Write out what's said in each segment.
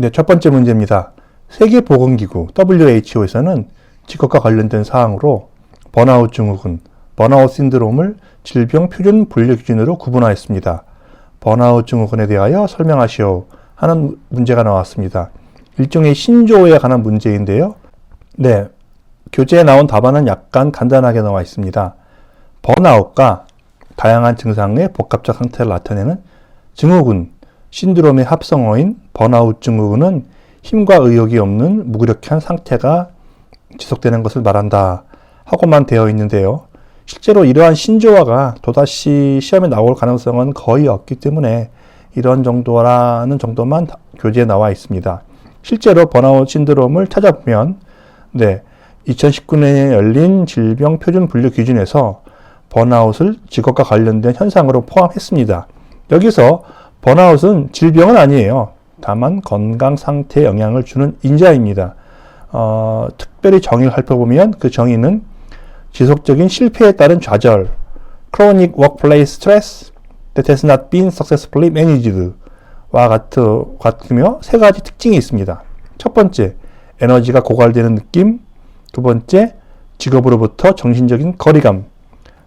네, 첫 번째 문제입니다. 세계보건기구 WHO에서는 직업과 관련된 사항으로 번아웃 증후군, 번아웃 신드롬을 질병 표준 분류 기준으로 구분하였습니다. 번아웃 증후군에 대하여 설명하시오 하는 문제가 나왔습니다. 일종의 신조어에 관한 문제인데요. 네, 교재에 나온 답안은 약간 간단하게 나와 있습니다. 번아웃과 다양한 증상의 복합적 상태를 나타내는 증후군, 신드롬의 합성어인 번아웃 증후군은 힘과 의욕이 없는 무기력한 상태가 지속되는 것을 말한다 하고만 되어 있는데요. 실제로 이러한 신조어가 또다시 시험에 나올 가능성은 거의 없기 때문에 이런 정도라는 정도만 교재에 나와 있습니다. 실제로 번아웃 신드롬을 찾아보면 2019년에 열린 질병 표준 분류 기준에서 번아웃을 직업과 관련된 현상으로 포함했습니다. 여기서 번아웃은 질병은 아니에요. 다만 건강 상태에 영향을 주는 인자입니다. 특별히 정의를 살펴보면 그 정의는 지속적인 실패에 따른 좌절, chronic workplace stress that has not been successfully managed 와 같으며 세 가지 특징이 있습니다. 첫 번째, 에너지가 고갈되는 느낌. 두 번째, 직업으로부터 정신적인 거리감.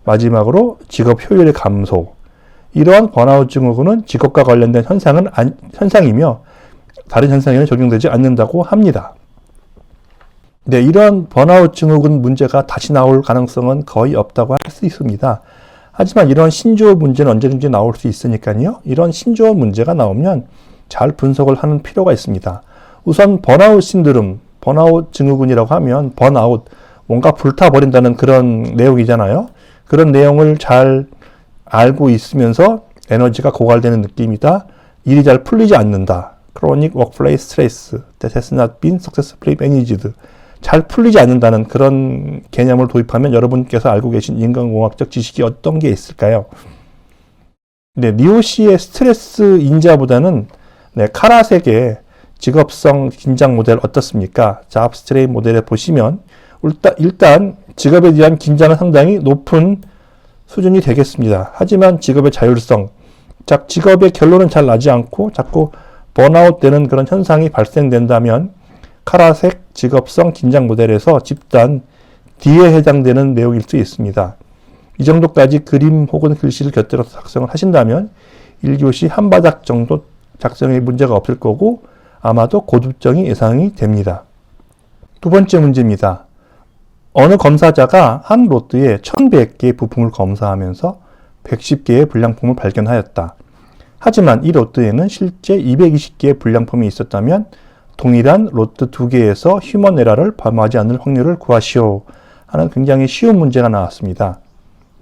마지막으로 직업 효율의 감소. 이러한 번아웃 증후군은 직업과 관련된 현상이며 다른 현상에는 적용되지 않는다고 합니다. 네, 이러한 번아웃 증후군 문제가 다시 나올 가능성은 거의 없다고 할 수 있습니다. 하지만 이런 신조어 문제는 언제든지 나올 수 있으니까요. 이런 신조어 문제가 나오면 잘 분석을 하는 필요가 있습니다. 우선 번아웃 신드롬, 번아웃 증후군이라고 하면 번아웃, 뭔가 불타버린다는 그런 내용이잖아요. 그런 내용을 잘 알고 있으면서 에너지가 고갈되는 느낌이다. 일이 잘 풀리지 않는다. Chronic workplace stress that has not been successfully managed. 잘 풀리지 않는다는 그런 개념을 도입하면 여러분께서 알고 계신 인간공학적 지식이 어떤 게 있을까요? 네, 니오시의 스트레스 인자보다는 카라색의 직업성 긴장 모델 어떻습니까? 잡 스트레인 모델에 보시면 일단 직업에 대한 긴장은 상당히 높은 수준이 되겠습니다. 하지만 직업의 자율성, 직업의 결론은 잘 나지 않고 자꾸 번아웃 되는 그런 현상이 발생된다면 카라색 직업성 긴장 모델에서 집단 D에 해당되는 내용일 수 있습니다. 이 정도까지 그림 혹은 글씨를 곁들여서 작성을 하신다면 1교시 한 바닥 정도 작성에 문제가 없을 거고 아마도 고득점이 예상이 됩니다. 두 번째 문제입니다. 어느 검사자가 한 로트에 1100개의 부품을 검사하면서 110개의 불량품을 발견하였다. 하지만 이 로트에는 실제 220개의 불량품이 있었다면 동일한 로트 2개에서 휴먼 에러를 범하지 않을 확률을 구하시오 하는 굉장히 쉬운 문제가 나왔습니다.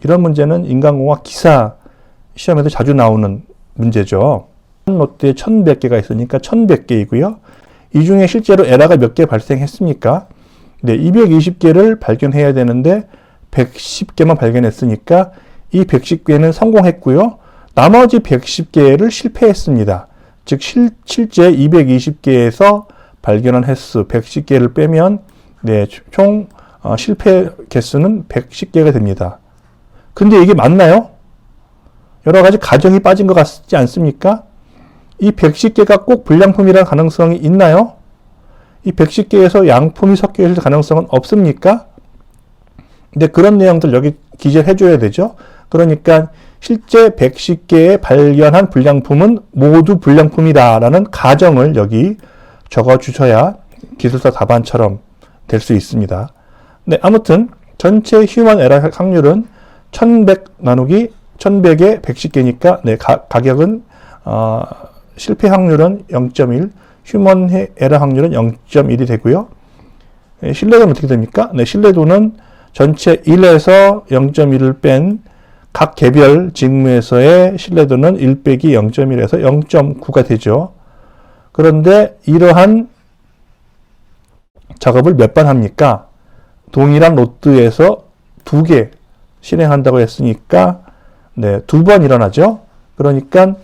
이런 문제는 인간공학 기사 시험에도 자주 나오는 문제죠. 한 로트에 1100개가 있으니까 1100개이고요. 이 중에 실제로 에러가 몇 개 발생했습니까? 220개를 발견해야 되는데 110개만 발견했으니까 이 110개는 성공했고요. 나머지 110개를 실패했습니다. 즉 실제 220개에서 발견한 횟수 110개를 빼면 총 실패 개수는 110개가 됩니다. 근데 이게 맞나요? 여러 가지 가정이 빠진 것 같지 않습니까? 이 110개가 꼭 불량품이라는 가능성이 있나요? 이 110개에서 양품이 섞여 있을 가능성은 없습니까? 근데 그런 내용들 여기 기재를 해줘야 되죠. 그러니까 실제 110개에 발견한 불량품은 모두 불량품이다라는 가정을 여기 적어 주셔야 기술사 답안처럼 될 수 있습니다. 네, 아무튼 전체 휴먼 에러 확률은 1100 나누기 1100에 110개니까 가격은 실패 확률은 0.1, 휴먼 에러 확률은 0.1이 되고요. 신뢰도는 어떻게 됩니까? 신뢰도는 전체 1에서 0.1을 뺀 각 개별 직무에서의 신뢰도는 1 빼기 0.1에서 0.9가 되죠. 그런데 이러한 작업을 몇 번 합니까? 동일한 로트에서 2개 실행한다고 했으니까 2번 일어나죠. 그러니까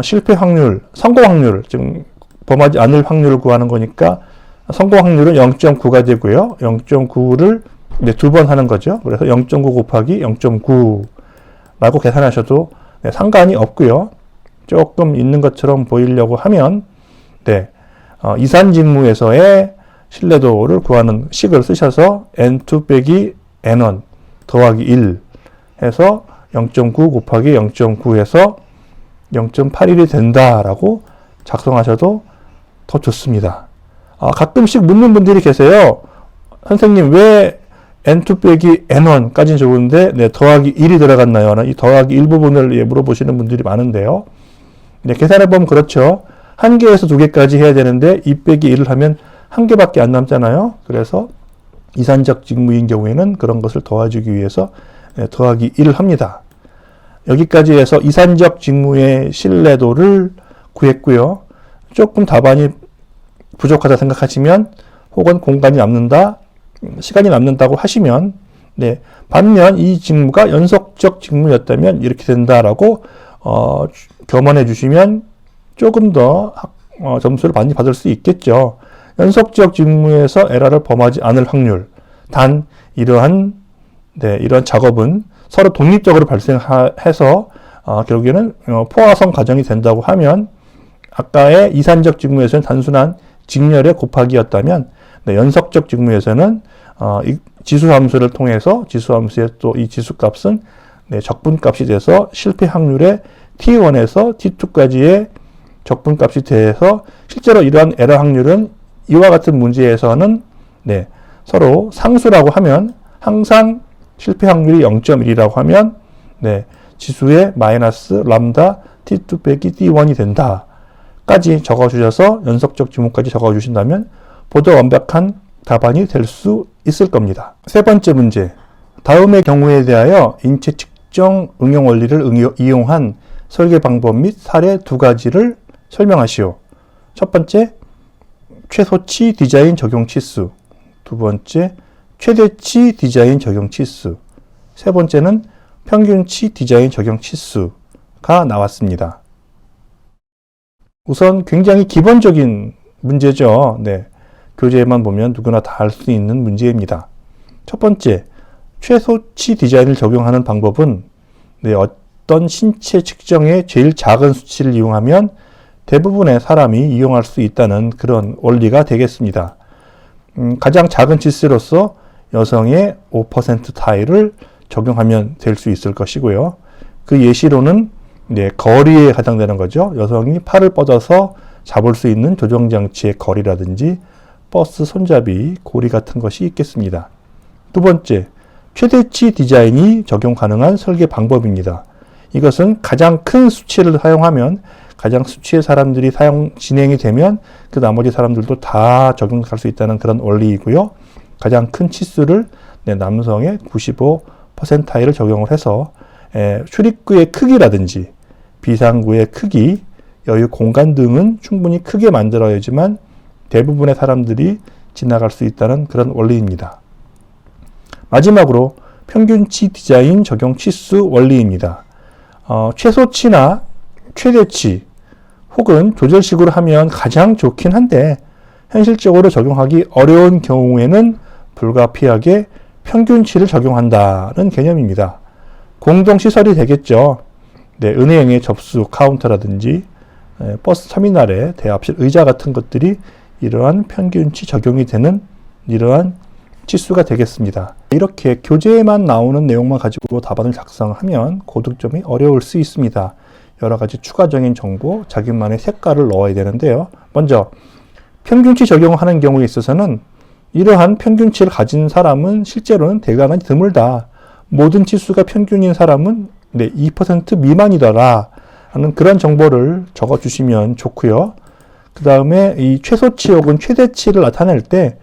실패 확률, 성공 확률, 지금 범하지 않을 확률을 구하는 거니까 성공 확률은 0.9가 되고요. 0.9를 2번 하는 거죠. 그래서 0.9 곱하기 0.9라고 계산하셔도 상관이 없고요. 조금 있는 것처럼 보이려고 하면 이산직무에서의 신뢰도를 구하는 식을 쓰셔서 n2 빼기 n1 더하기 1 해서 0.9 곱하기 0.9 해서 0.81이 된다라고 작성하셔도 더 좋습니다. 가끔씩 묻는 분들이 계세요. 선생님 왜 n2 빼기 n1까지는 좋은데 더하기 1이 들어갔나요? 이 더하기 1 부분을 물어보시는 분들이 많은데요. 계산해보면 그렇죠. 1개에서 2개까지 해야 되는데 2 빼기 1을 하면 1개밖에 안 남잖아요. 그래서 이산적 직무인 경우에는 그런 것을 도와주기 위해서 더하기 1을 합니다. 여기까지 해서 이산적 직무의 신뢰도를 구했고요. 조금 답안이 부족하다 생각하시면 혹은 공간이 남는다, 시간이 남는다고 하시면 반면 이 직무가 연속적 직무였다면 이렇게 된다라고 겸언해 주시면 조금 더 점수를 많이 받을 수 있겠죠. 연속적 직무에서 에러를 범하지 않을 확률. 단 이러한 작업은 서로 독립적으로 발생해서 결국에는 포화성 과정이 된다고 하면 아까의 이산적 직무에서는 단순한 직렬의 곱하기였다면 연속적 직무에서는 이 지수함수를 통해서 지수함수의 또 이 지수값은 적분값이 돼서 실패 확률의 t1에서 t2까지의 적분값이 돼서 실제로 이러한 에러 확률은 이와 같은 문제에서는 서로 상수라고 하면 항상 실패 확률이 0.1이라고 하면 지수의 마이너스 람다 t2 빼기 t1이 된다 까지 적어주셔서 연속적 지문까지 적어주신다면 보다 완벽한 답안이 될 수 있을 겁니다. 세 번째 문제. 다음의 경우에 대하여 인체 측정 응용 원리를 이용한 설계 방법 및 사례 2가지를 설명하시오. 첫 번째, 최소치 디자인 적용 치수. 두 번째, 최대치 디자인 적용 치수. 세 번째는 평균치 디자인 적용 치수가 나왔습니다. 우선 굉장히 기본적인 문제죠. 교재에만 보면 누구나 다 알 수 있는 문제입니다. 첫 번째, 최소치 디자인을 적용하는 방법은 어떤 신체 측정의 제일 작은 수치를 이용하면 대부분의 사람이 이용할 수 있다는 그런 원리가 되겠습니다. 가장 작은 치수로서 여성의 5% 타일을 적용하면 될 수 있을 것이고요. 그 예시로는 거리에 해당되는 거죠. 여성이 팔을 뻗어서 잡을 수 있는 조정장치의 거리라든지 버스 손잡이, 고리 같은 것이 있겠습니다. 두 번째, 최대치 디자인이 적용 가능한 설계 방법입니다. 이것은 가장 큰 수치를 사용하면 가장 수치의 사람들이 진행이 되면 그 나머지 사람들도 다 적용할 수 있다는 그런 원리이고요. 가장 큰 치수를 남성의 95%를 적용을 해서 출입구의 크기라든지 비상구의 크기, 여유 공간 등은 충분히 크게 만들어야지만 대부분의 사람들이 지나갈 수 있다는 그런 원리입니다. 마지막으로 평균치 디자인 적용 치수 원리입니다. 최소치나 최대치 혹은 조절식으로 하면 가장 좋긴 한데 현실적으로 적용하기 어려운 경우에는 불가피하게 평균치를 적용한다는 개념입니다. 공동시설이 되겠죠. 은행의 접수 카운터라든지 버스 터미널의 대합실 의자 같은 것들이 이러한 평균치 적용이 되는 이러한 치수가 되겠습니다. 이렇게 교재에만 나오는 내용만 가지고 답안을 작성하면 고득점이 어려울 수 있습니다. 여러 가지 추가적인 정보, 자기만의 색깔을 넣어야 되는데요. 먼저 평균치 적용하는 경우에 있어서는 이러한 평균치를 가진 사람은 실제로는 대단히 드물다. 모든 치수가 평균인 사람은 2% 미만이더라 하는 그런 정보를 적어주시면 좋고요. 그 다음에 이 최소치 혹은 최대치를 나타낼 때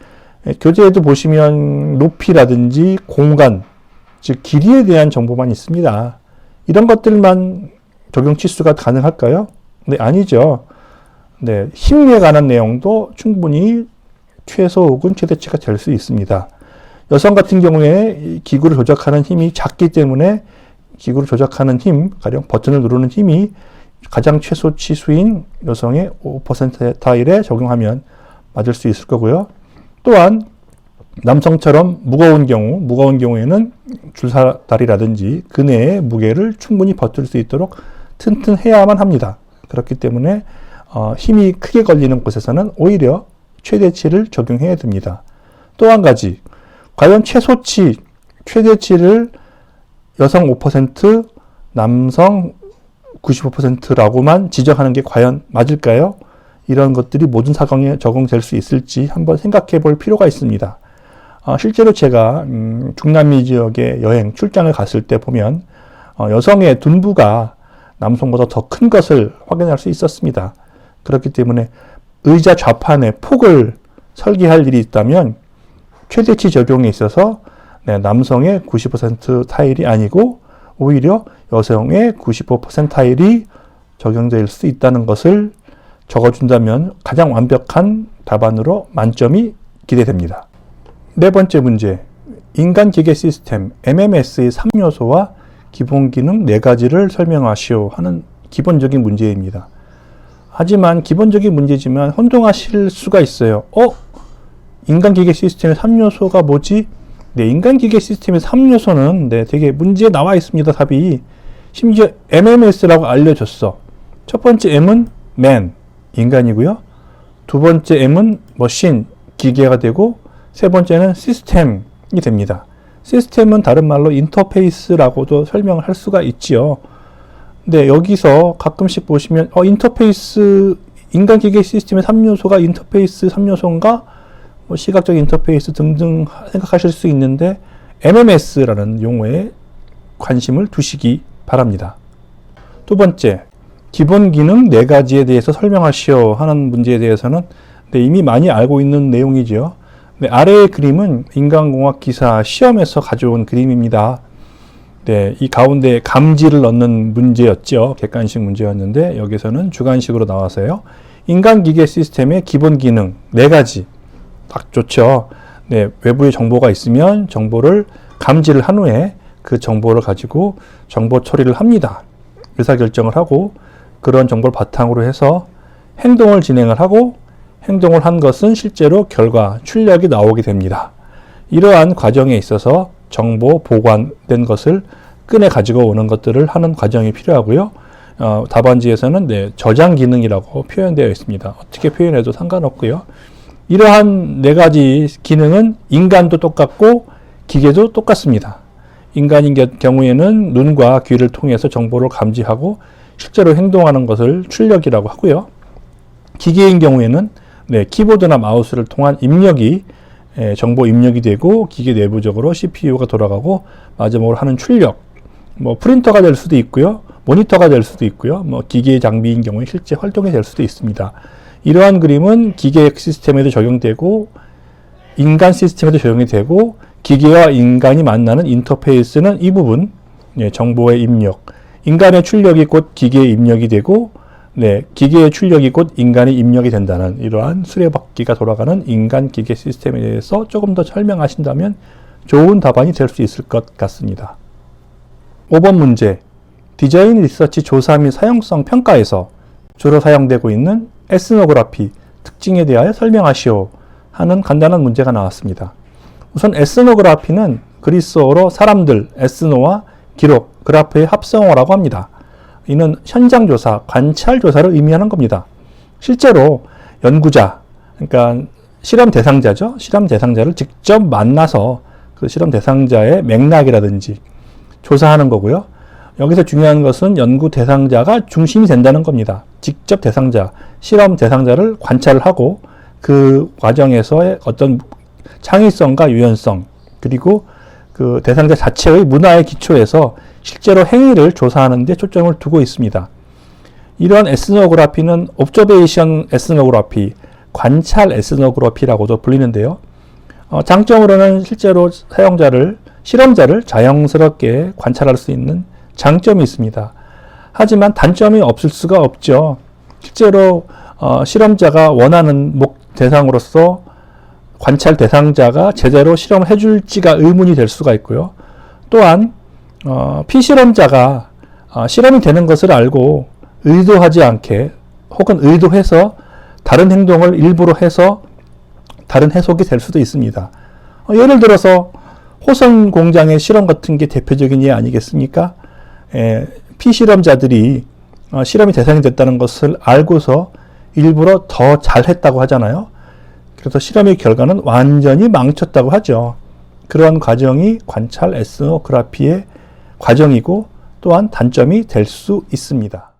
교재에도 보시면 높이라든지 공간, 즉 길이에 대한 정보만 있습니다. 이런 것들만 적용 치수가 가능할까요? 아니죠. 힘에 관한 내용도 충분히 최소 혹은 최대치가 될 수 있습니다. 여성 같은 경우에 기구를 조작하는 힘이 작기 때문에 기구를 조작하는 힘, 가령 버튼을 누르는 힘이 가장 최소 치수인 여성의 5% 타일에 적용하면 맞을 수 있을 거고요. 또한 남성처럼 무거운 경우에는 줄사다리라든지 그네의 무게를 충분히 버틸 수 있도록 튼튼해야만 합니다. 그렇기 때문에 힘이 크게 걸리는 곳에서는 오히려 최대치를 적용해야 됩니다. 또 한 가지, 과연 최소치, 최대치를 여성 5%, 남성 95%라고만 지정하는 게 과연 맞을까요? 이런 것들이 모든 사경에 적용될 수 있을지 한번 생각해 볼 필요가 있습니다. 실제로 제가 중남미 지역에 여행, 출장을 갔을 때 보면 여성의 둔부가 남성보다 더 큰 것을 확인할 수 있었습니다. 그렇기 때문에 의자 좌판에 폭을 설계할 일이 있다면 최대치 적용에 있어서 남성의 90% 타일이 아니고 오히려 여성의 95% 타일이 적용될 수 있다는 것을 적어준다면 가장 완벽한 답안으로 만점이 기대됩니다. 네 번째 문제, 인간기계 시스템 MMS의 3요소와 기본 기능 4가지를 설명하시오 하는 기본적인 문제입니다. 하지만 기본적인 문제지만 혼동하실 수가 있어요. 인간기계 시스템의 3요소가 뭐지? 네, 인간기계 시스템의 3요소는 되게 문제에 나와 있습니다. 답이. 심지어 MMS라고 알려줬어. 첫 번째 M은 man, 인간이고요. 두 번째 M은 machine, 기계가 되고 세 번째는 시스템이 됩니다. 시스템은 다른 말로 인터페이스라고도 설명을 할 수가 있지요. 근데 여기서 가끔씩 보시면 인터페이스, 인간기계 시스템의 3요소가 인터페이스 3요소인가? 시각적 인터페이스 등등 생각하실 수 있는데 MMS라는 용어에 관심을 두시기 바랍니다. 두 번째, 기본 기능 4가지에 대해서 설명하시오 하는 문제에 대해서는 이미 많이 알고 있는 내용이죠. 아래의 그림은 인간공학 기사 시험에서 가져온 그림입니다. 이 가운데 감지를 넣는 문제였죠. 객관식 문제였는데 여기서는 주관식으로 나와서요. 인간기계 시스템의 기본 기능 4가지. 딱 좋죠. 외부에 정보가 있으면 정보를 감지를 한 후에 그 정보를 가지고 정보 처리를 합니다. 의사결정을 하고 그런 정보를 바탕으로 해서 행동을 진행을 하고 행동을 한 것은 실제로 결과, 출력이 나오게 됩니다. 이러한 과정에 있어서 정보 보관된 것을 꺼내 가지고 오는 것들을 하는 과정이 필요하고요. 답안지에서는 저장 기능이라고 표현되어 있습니다. 어떻게 표현해도 상관없고요. 이러한 4가지 기능은 인간도 똑같고 기계도 똑같습니다. 인간인 경우에는 눈과 귀를 통해서 정보를 감지하고 실제로 행동하는 것을 출력이라고 하고요. 기계인 경우에는 키보드나 마우스를 통한 입력이 정보 입력이 되고 기계 내부적으로 CPU가 돌아가고 마지막으로 하는 출력, 프린터가 될 수도 있고요. 모니터가 될 수도 있고요. 기계 장비인 경우에 실제 활동이 될 수도 있습니다. 이러한 그림은 기계 시스템에도 적용되고 인간 시스템에도 적용이 되고 기계와 인간이 만나는 인터페이스는 이 부분, 정보의 입력, 인간의 출력이 곧 기계의 입력이 되고 기계의 출력이 곧 인간의 입력이 된다는 이러한 수레바퀴가 돌아가는 인간-기계 시스템에 대해서 조금 더 설명하신다면 좋은 답안이 될 수 있을 것 같습니다. 5번 문제, 디자인 리서치 조사 및 사용성 평가에서 주로 사용되고 있는 에스노그래피 특징에 대하여 설명하시오 하는 간단한 문제가 나왔습니다. 우선 에스노그래피는 그리스어로 사람들, 에스노와 기록, 그래프의 합성어라고 합니다. 이는 현장 조사, 관찰 조사를 의미하는 겁니다. 실제로 연구자, 그러니까 실험 대상자죠. 실험 대상자를 직접 만나서 그 실험 대상자의 맥락이라든지 조사하는 거고요. 여기서 중요한 것은 연구 대상자가 중심이 된다는 겁니다. 직접 대상자, 실험 대상자를 관찰을 하고 그 과정에서의 어떤 창의성과 유연성, 그리고 그 대상자 자체의 문화에 기초해서 실제로 행위를 조사하는 데 초점을 두고 있습니다. 이러한 에스노그래피는 옵저베이션 에스노그래피, 관찰 에스노그래피라고도 불리는데요. 장점으로는 실제로 실험자를 자연스럽게 관찰할 수 있는 장점이 있습니다. 하지만 단점이 없을 수가 없죠. 실제로 실험자가 원하는 대상으로서 관찰 대상자가 제대로 실험을 해줄지가 의문이 될 수가 있고요. 또한 피실험자가 실험이 되는 것을 알고 의도하지 않게 혹은 의도해서 다른 행동을 일부러 해서 다른 해석이 될 수도 있습니다. 예를 들어서 호선 공장의 실험 같은 게 대표적인 예 아니겠습니까? 피실험자들이 실험이 대상이 됐다는 것을 알고서 일부러 더 잘했다고 하잖아요. 그래서 실험의 결과는 완전히 망쳤다고 하죠. 그러한 과정이 관찰 에스노그라피의 과정이고 또한 단점이 될 수 있습니다.